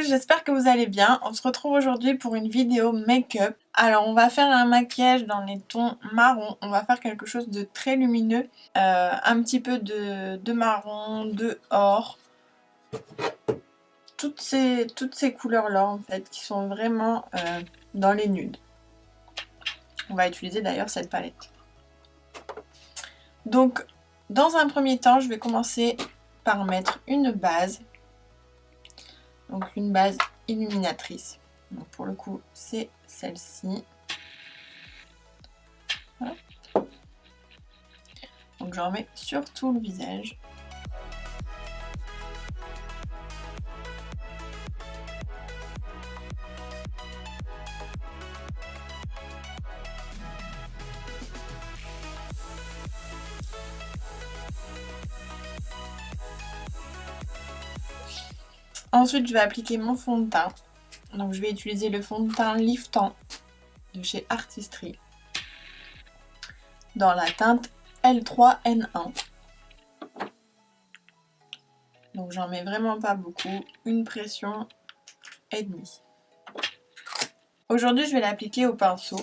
j'espère que vous allez bien. On se retrouve aujourd'hui pour une vidéo make-up. Alors on va faire un maquillage dans les tons marron. On va faire quelque chose de très lumineux. Un petit peu de marron, de or. Toutes ces couleurs-là en fait qui sont vraiment dans les nudes. On va utiliser d'ailleurs cette palette. Donc dans un premier temps, je vais commencer par mettre une base. Donc une base illuminatrice. Donc pour le coup, c'est celle-ci. Voilà. Donc j'en mets sur tout le visage. Ensuite, je vais appliquer mon fond de teint. Donc je vais utiliser le fond de teint Liftant de chez Artistry dans la teinte L3N1. Donc j'en mets vraiment pas beaucoup, une pression et demie. Aujourd'hui, je vais l'appliquer au pinceau.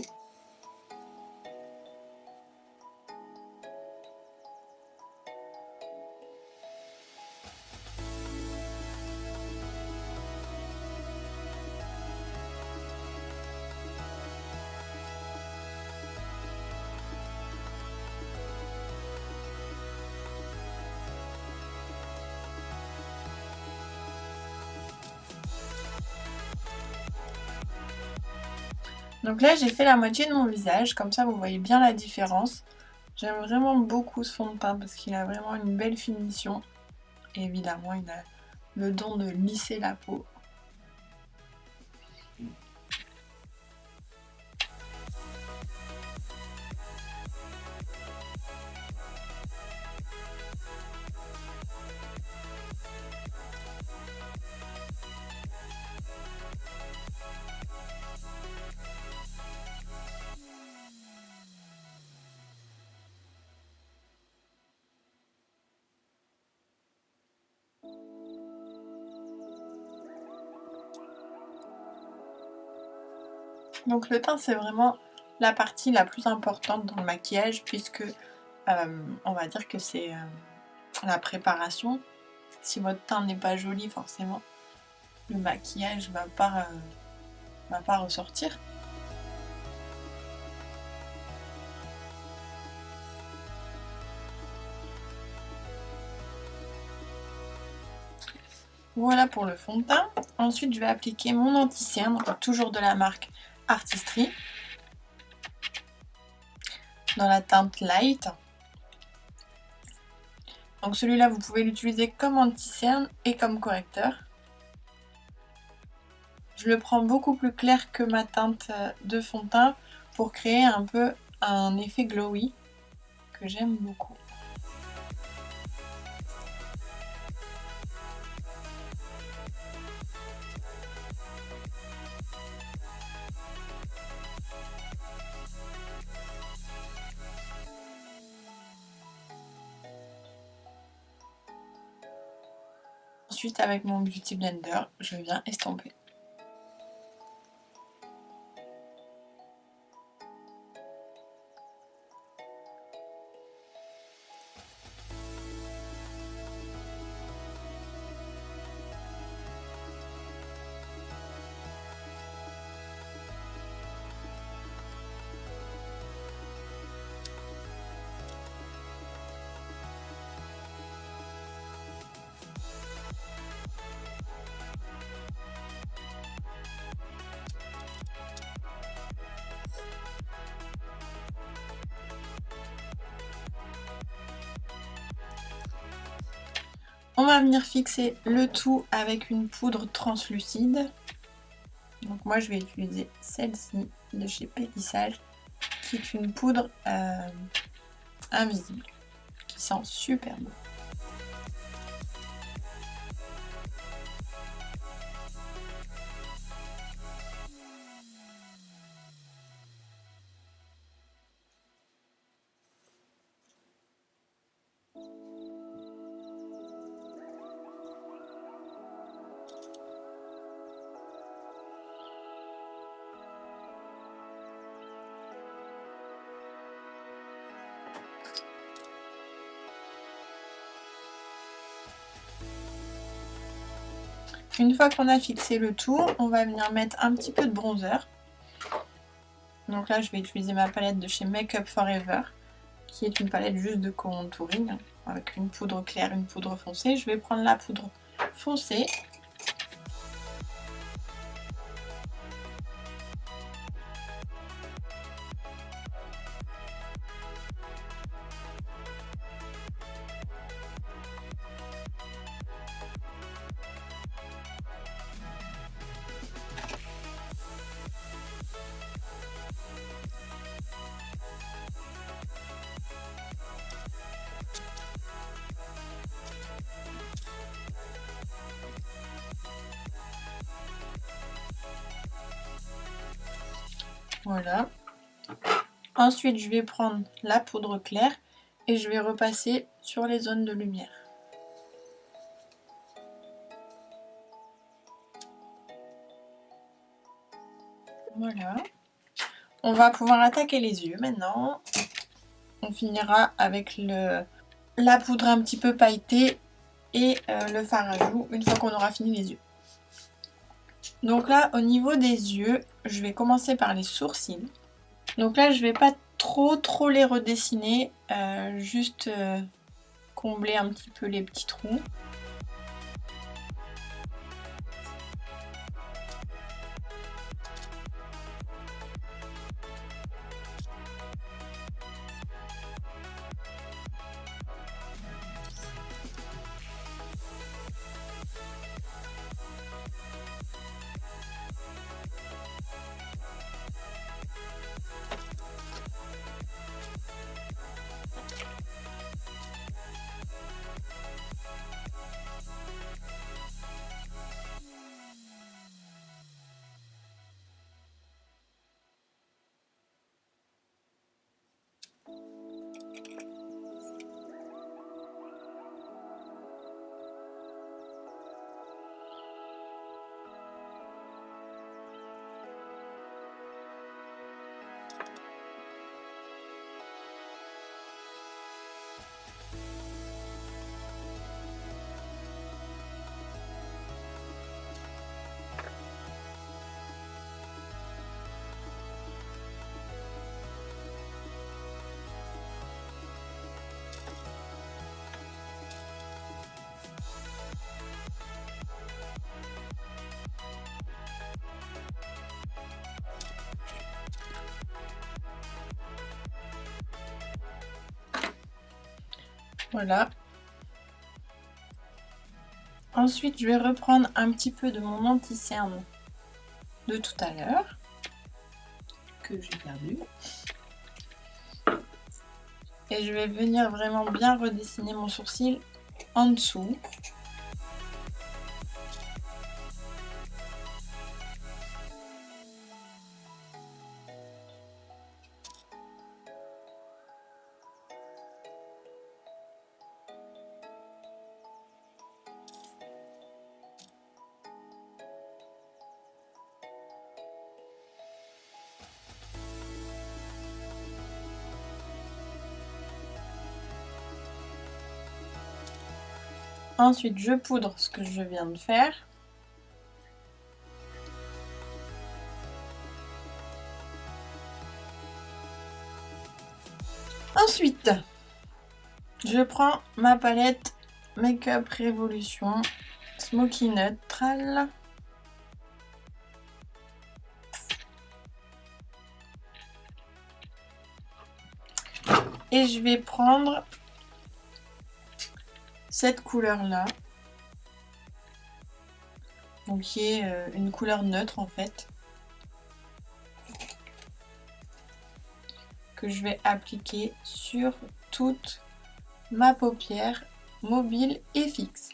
Donc là, j'ai fait la moitié de mon visage, comme ça vous voyez bien la différence. J'aime vraiment beaucoup ce fond de teint parce qu'il a vraiment une belle finition. Et évidemment, il a le don de lisser la peau. Donc le teint, c'est vraiment la partie la plus importante dans le maquillage puisque on va dire que c'est la préparation. Si votre teint n'est pas joli, forcément, le maquillage va pas ressortir. Voilà pour le fond de teint. Ensuite, je vais appliquer mon anti-cerne, toujours de la marque Artistry, dans la teinte Light. Donc celui-là, vous pouvez l'utiliser comme anti-cerne et comme correcteur. Je le prends beaucoup plus clair que ma teinte de fond de teint pour créer un peu un effet glowy que j'aime beaucoup. Ensuite, avec mon Beauty Blender, je viens estomper. On va venir fixer le tout avec une poudre translucide. Donc moi je vais utiliser celle-ci de chez Pélissage, qui est une poudre invisible, qui sent super bon. Une fois qu'on a fixé le tout, on va venir mettre un petit peu de bronzer. Donc là, je vais utiliser ma palette de chez Make Up Forever, qui est une palette juste de contouring, avec une poudre claire, une poudre foncée. Je vais prendre la poudre foncée. Voilà. Ensuite, je vais prendre la poudre claire et je vais repasser sur les zones de lumière. Voilà. On va pouvoir attaquer les yeux maintenant. On finira avec la poudre un petit peu pailletée et le fard à joues une fois qu'on aura fini les yeux. Donc là, au niveau des yeux, je vais commencer par les sourcils. Donc là, je vais pas trop les redessiner, juste combler un petit peu les petits trous. Voilà. Ensuite, je vais reprendre un petit peu de mon anti-cerne de tout à l'heure, que j'ai perdu. Et je vais venir vraiment bien redessiner mon sourcil en dessous. Ensuite, je poudre ce que je viens de faire. Ensuite, je prends ma palette Make Up Revolution Smoky Neutral. Et je vais prendre cette couleur-là. Donc qui est une couleur neutre en fait. Que je vais appliquer sur toute ma paupière mobile et fixe.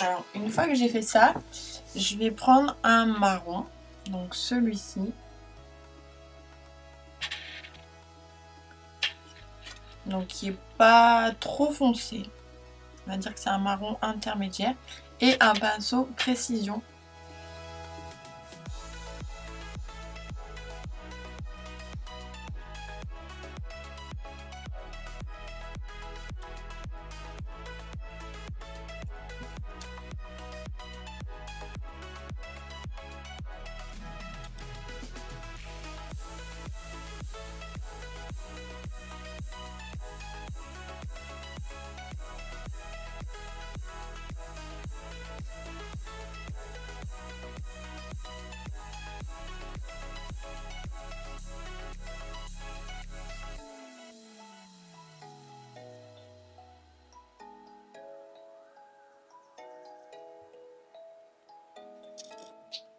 Alors, une fois que j'ai fait ça, je vais prendre un marron, donc celui-ci. donc qui est pas trop foncé. On va dire que c'est un marron intermédiaire. Et un pinceau précision.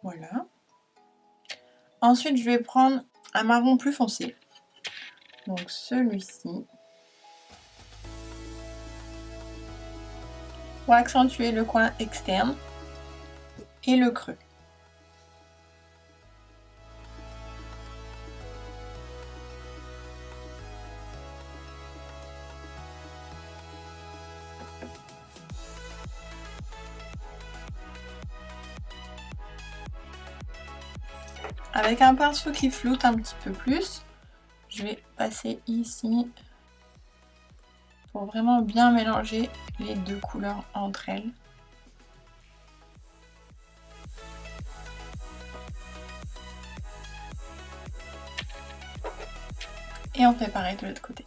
Voilà. Ensuite, je vais prendre un marron plus foncé. Donc celui-ci. Pour accentuer le coin externe et le creux. Avec un pinceau qui floute un petit peu plus, je vais passer ici pour vraiment bien mélanger les deux couleurs entre elles. Et on fait pareil de l'autre côté.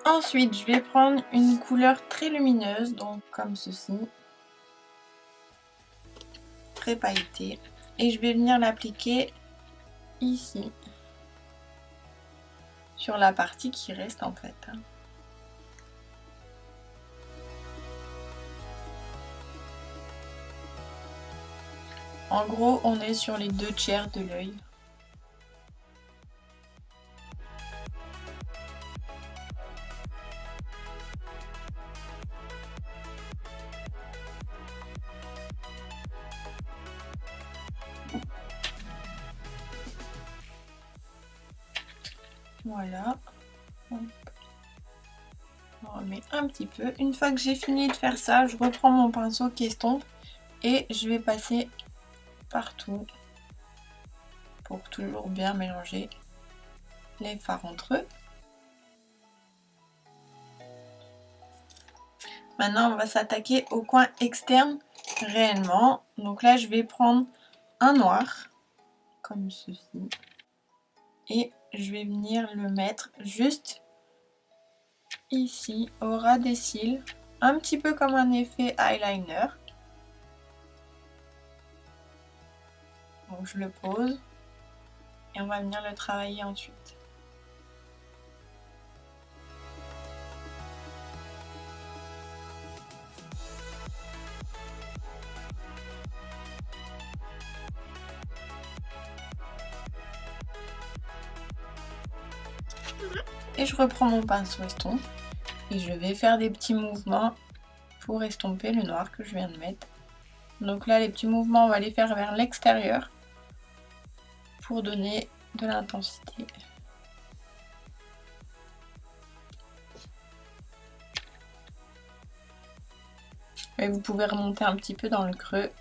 Ensuite, je vais prendre une couleur très lumineuse, donc comme ceci, très pailletée, et je vais venir l'appliquer ici, sur la partie qui reste en fait. En gros, on est sur les 2/3 de l'œil. Voilà. Hop. On remet un petit peu. Une fois que j'ai fini de faire ça, je reprends mon pinceau qui estompe et je vais passer partout pour toujours bien mélanger les fards entre eux. Maintenant, on va s'attaquer au coin externe réellement. Donc là, je vais prendre un noir, comme ceci. Et je vais venir le mettre juste ici, au ras des cils. Un petit peu comme un effet eyeliner. Donc je le pose. Et on va venir le travailler ensuite. Et je reprends mon pinceau estompe et je vais faire des petits mouvements pour estomper le noir que je viens de mettre. Donc là, les petits mouvements, on va les faire vers l'extérieur pour donner de l'intensité. Et vous pouvez remonter un petit peu dans le creux.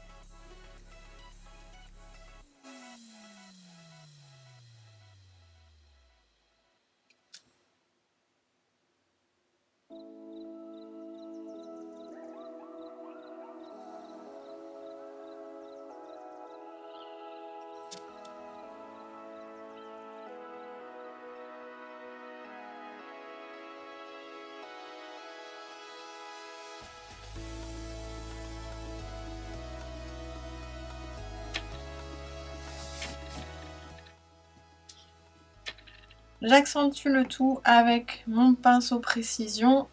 J'accentue le tout avec mon pinceau précision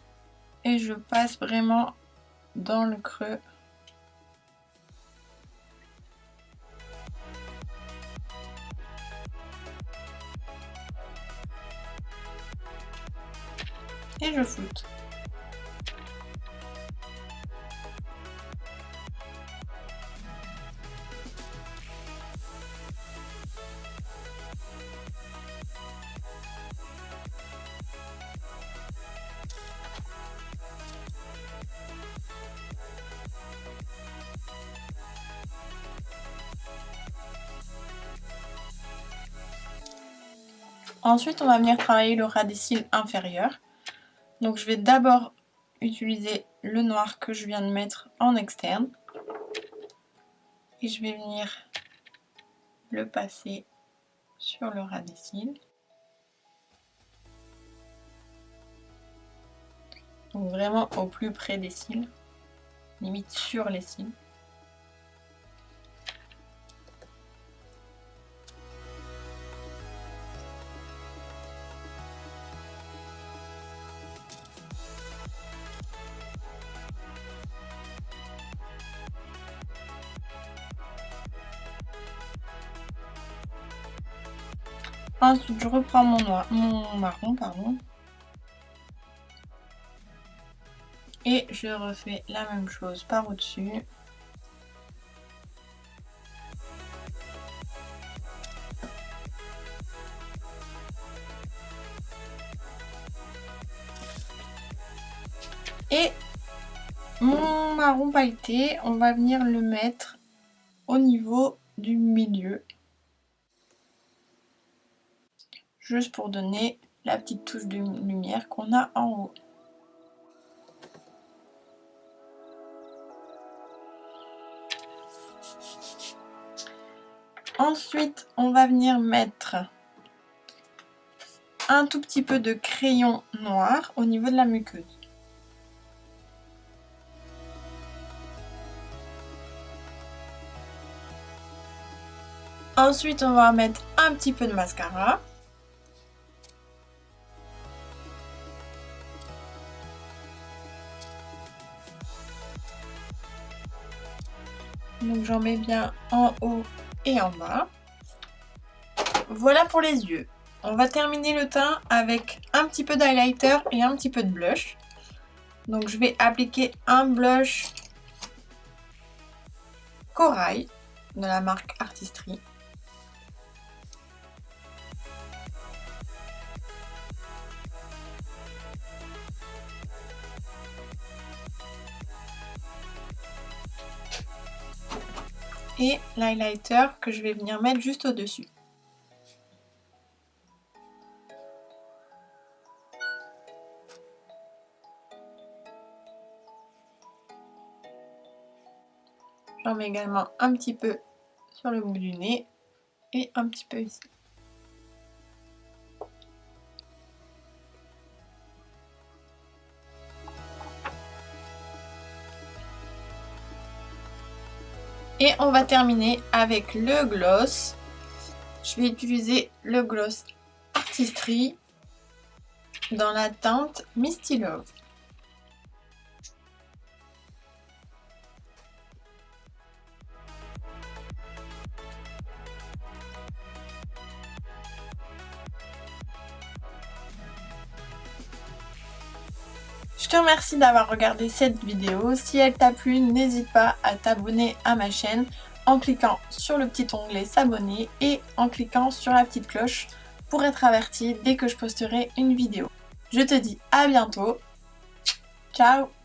et je passe vraiment dans le creux. Et je floute. Ensuite, on va venir travailler le ras des cils inférieur. Donc je vais d'abord utiliser le noir que je viens de mettre en externe. Et je vais venir le passer sur le ras des cils. Donc vraiment au plus près des cils, limite sur les cils. Ensuite, je reprends mon marron, pardon. Et je refais la même chose par au-dessus. Et mon marron pailleté, on va venir le mettre au niveau du milieu. Juste pour donner la petite touche de lumière qu'on a en haut. Ensuite, on va venir mettre un tout petit peu de crayon noir au niveau de la muqueuse. Ensuite, on va mettre un petit peu de mascara. Donc j'en mets bien en haut et en bas. Voilà pour les yeux. On va terminer le teint avec un petit peu d'highlighter et un petit peu de blush. Donc je vais appliquer un blush Corail de la marque Artistry. Et l'highlighter que je vais venir mettre juste au-dessus. J'en mets également un petit peu sur le bout du nez et un petit peu ici. Et on va terminer avec le gloss. Je vais utiliser le gloss Artistry dans la teinte Misty Love. Je te remercie d'avoir regardé cette vidéo. Si elle t'a plu, n'hésite pas à t'abonner à ma chaîne en cliquant sur le petit onglet s'abonner et en cliquant sur la petite cloche pour être averti dès que je posterai une vidéo. Je te dis à bientôt. Ciao!